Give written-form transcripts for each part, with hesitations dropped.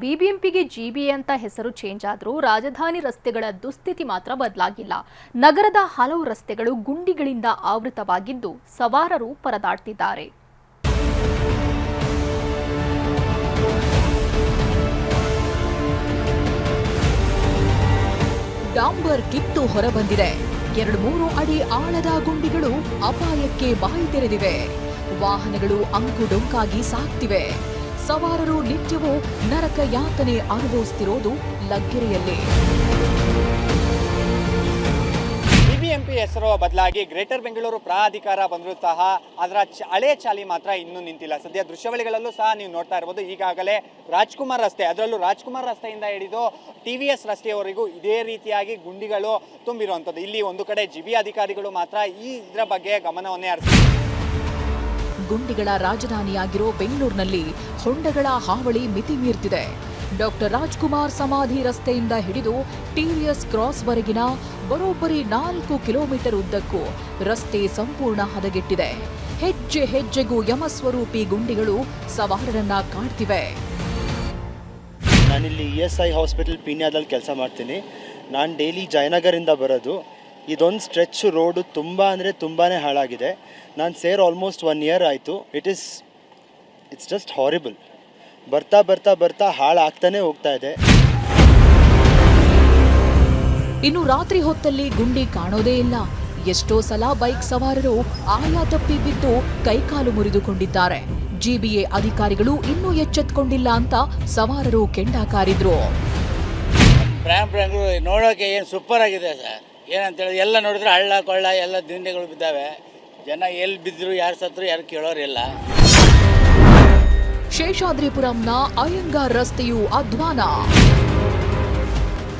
ಬಿಬಿಎಂಪಿಗೆ ಜಿಬಿಎ ಅಂತ ಹೆಸರು ಚೇಂಜ್ ಆದರೂ ರಾಜಧಾನಿ ರಸ್ತೆಗಳ ದುಸ್ಥಿತಿ ಮಾತ್ರ ಬದಲಾಗಿಲ್ಲ. ನಗರದ ಹಲವು ರಸ್ತೆಗಳು ಗುಂಡಿಗಳಿಂದ ಆವೃತವಾಗಿದ್ದು ಸವಾರರು ಪರದಾಡ್ತಿದ್ದಾರೆ. ಡಾಂಬರ್ ಕಿತ್ತು ಹೊರಬಂದಿದೆ. 2-3 ಅಡಿ ಆಳದ ಗುಂಡಿಗಳು ಅಪಾಯಕ್ಕೆ ಬಾಯಿ ತೆರೆದಿವೆ. ವಾಹನಗಳು ಅಂಕುಡೊಂಕಾಗಿ ಸಾಗ್ತಿವೆ. ಸವಾರರು ನಿತ್ಯವೂ ನರಕ ಯಾತನೆ ಅನುಭವಿಸುತ್ತಿರೋದು ಲಗ್ಗೆರೆಯಲ್ಲಿ. ಬಿಬಿಎಂಪಿ ಹೆಸರು ಬದಲಾಗಿ ಗ್ರೇಟರ್ ಬೆಂಗಳೂರು ಪ್ರಾಧಿಕಾರ ಬಂದರೂ ಸಹ ಅದರ ಹಳೆ ಚಾಲಿ ಮಾತ್ರ ಇನ್ನೂ ನಿಂತಿಲ್ಲ. ಸದ್ಯ ದೃಶ್ಯಾವಳಿಗಳಲ್ಲೂ ಸಹ ನೀವು ನೋಡ್ತಾ ಇರ್ಬೋದು. ಈಗಾಗಲೇ ರಾಜ್ಕುಮಾರ್ ರಸ್ತೆ, ಅದರಲ್ಲೂ ರಾಜ್ಕುಮಾರ್ ರಸ್ತೆಯಿಂದ ಹಿಡಿದು TVS ರಸ್ತೆಯವರೆಗೂ ಇದೇ ರೀತಿಯಾಗಿ ಗುಂಡಿಗಳು ತುಂಬಿರುವಂಥದ್ದು. ಇಲ್ಲಿ ಒಂದು ಕಡೆ ಜಿಬಿ ಅಧಿಕಾರಿಗಳು ಮಾತ್ರ ಇದರ ಬಗ್ಗೆ ಗಮನವನ್ನೇ ಹರಿಸಿದ್ದಾರೆ. ಗುಂಡಿಗಳ ರಾಜಧಾನಿಯಾಗಿರೋ ಬೆಂಗಳೂರಿನಲ್ಲಿ ಹೊಂಡಗಳ ಹಾವಳಿ ಮಿತಿ ಮೀರ್ತಿದೆ. ಡಾಕ್ಟರ್ ರಾಜ್ಕುಮಾರ್ ಸಮಾಧಿ ರಸ್ತೆಯಿಂದ ಹಿಡಿದು TVS ಕ್ರಾಸ್ವರೆಗಿನ ಬರೋಬ್ಬರಿ 4 ಕಿಲೋಮೀಟರ್ ಉದ್ದಕ್ಕೂ ರಸ್ತೆ ಸಂಪೂರ್ಣ ಹದಗೆಟ್ಟಿದೆ. ಹೆಜ್ಜೆ ಹೆಜ್ಜೆಗೂ ಯಮಸ್ವರೂಪಿ ಗುಂಡಿಗಳು ಸವಾರರನ್ನ ಕಾಡ್ತಿವೆ. ನಾನಿಲ್ಲಿ ESI ಹಾಸ್ಪಿಟಲ್ ಪೀಣ್ಯದಲ್ಲಿ ಕೆಲಸ ಮಾಡ್ತೀನಿ. ನಾನು ಡೈಲಿ ಜಯನಗರಿಂದ ಬರೋದು. ಇದೊಂದು ಸ್ಟ್ರೆಚ್ ರೋಡು ತುಂಬ ಅಂದರೆ ತುಂಬಾ ಹಾಳಾಗಿದೆ. ನಾನು ಆಲ್ಮೋಸ್ಟ್ 1 ಇಯರ್ ಆಯಿತು. It's just horrible. ಬರ್ತಾ ಬರ್ತಾ ಬರ್ತಾ ಹಾಳಾಗ್ತಾನೆ ಹೋಗ್ತಾ ಇದೆ. ಇನ್ನು ರಾತ್ರಿ ಹೊತ್ತಲ್ಲಿ ಗುಂಡಿ ಕಾಣೋದೇ ಇಲ್ಲ. ಎಷ್ಟೋ ಸಲ ಬೈಕ್ ಸವಾರರು ಆಯ ತಪ್ಪಿ ಬಿದ್ದು ಕೈಕಾಲು ಮುರಿದುಕೊಂಡಿದ್ದಾರೆ. GBA ಅಧಿಕಾರಿಗಳು ಇನ್ನೂ ಎಚ್ಚೆತ್ತುಕೊಂಡಿಲ್ಲ ಅಂತ ಸವಾರರು ಕೆಂಡಕಾರಿದ್ರು. ಬೆಂಗಳೂರು ನೋಡೋಕೆ ಏನು ಸೂಪರ್ ಆಗಿದೆ ಸರ್. ಏನಂತೇಳಿ ಎಲ್ಲ ನೋಡಿದ್ರೆ ಹಳ್ಳ ಕೊಳ್ಳ ಎಲ್ಲ ದಿಂಡೆಗಳು ಬಿದ್ದಾವೆ. ಜನ ಎಲ್ಲಿ ಬಿದ್ದರು, ಯಾರು ಸತ್ರು, ಯಾರು ಕೇಳೋರಿಲ್ಲ. ಶೇಷಾದ್ರಿಪುರಂನ ಅಯ್ಯಂಗಾರ್ ರಸ್ತೆಯೂ ಅಧ್ವಾನ.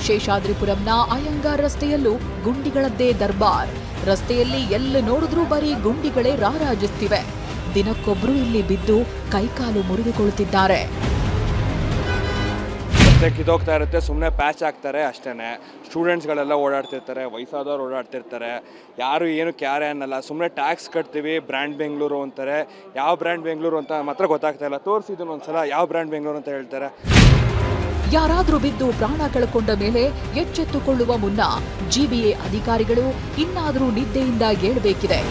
ಶೇಷಾದ್ರಿಪುರಂನ ಅಯ್ಯಂಗಾರ್ ರಸ್ತೆಯಲ್ಲೂ ಗುಂಡಿಗಳದ್ದೇ ದರ್ಬಾರ್. ರಸ್ತೆಯಲ್ಲಿ ಎಲ್ಲ ನೋಡಿದ್ರೂ ಬರೀ ಗುಂಡಿಗಳೇ ರಾರಾಜಿಸ್ತಿವೆ. ದಿನಕ್ಕೊಬ್ರು ಇಲ್ಲಿ ಬಿದ್ದು ಕೈಕಾಲು ಮುರಿದುಕೊಳ್ಳುತ್ತಿದ್ದಾರೆ. ಕಿದೋಗ್ತಾ ಇರುತ್ತೆ, ಸುಮ್ಮನೆ ಪ್ಯಾಚ್ ಆಗ್ತಾರೆ ಅಷ್ಟೇ. ಸ್ಟೂಡೆಂಟ್ಸ್ಗಳೆಲ್ಲ ಓಡಾಡ್ತಿರ್ತಾರೆ, ವಯಸ್ಸಾದವ್ರು ಓಡಾಡ್ತಿರ್ತಾರೆ. ಯಾರು ಏನು ಕ್ಯಾರೆ ಅನ್ನಲ್ಲ. ಸುಮ್ಮನೆ ಟ್ಯಾಕ್ಸ್ ಕಟ್ತೀವಿ, ಬ್ರ್ಯಾಂಡ್ ಬೆಂಗಳೂರು ಅಂತಾರೆ. ಯಾವ ಬ್ರ್ಯಾಂಡ್ ಬೆಂಗಳೂರು ಅಂತ ಮಾತ್ರ ಗೊತ್ತಾಗ್ತಾ ಇಲ್ಲ. ತೋರಿಸಿದ್ರು ಒಂದ್ಸಲ ಯಾವ ಬ್ರ್ಯಾಂಡ್ ಬೆಂಗಳೂರು ಅಂತ ಹೇಳ್ತಾರೆ. ಯಾರಾದ್ರೂ ಬಿದ್ದು ಪ್ರಾಣ ಕಳ್ಕೊಂಡ ಮೇಲೆ ಎಚ್ಚೆತ್ತುಕೊಳ್ಳುವ ಮುನ್ನ GBA ಅಧಿಕಾರಿಗಳು ಇನ್ನಾದರೂ ನಿದ್ದೆಯಿಂದ ಏಳಬೇಕಿದೆ.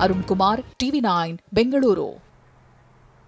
ಅರುಣ್ ಕುಮಾರ್, TV9 ಬೆಂಗಳೂರು.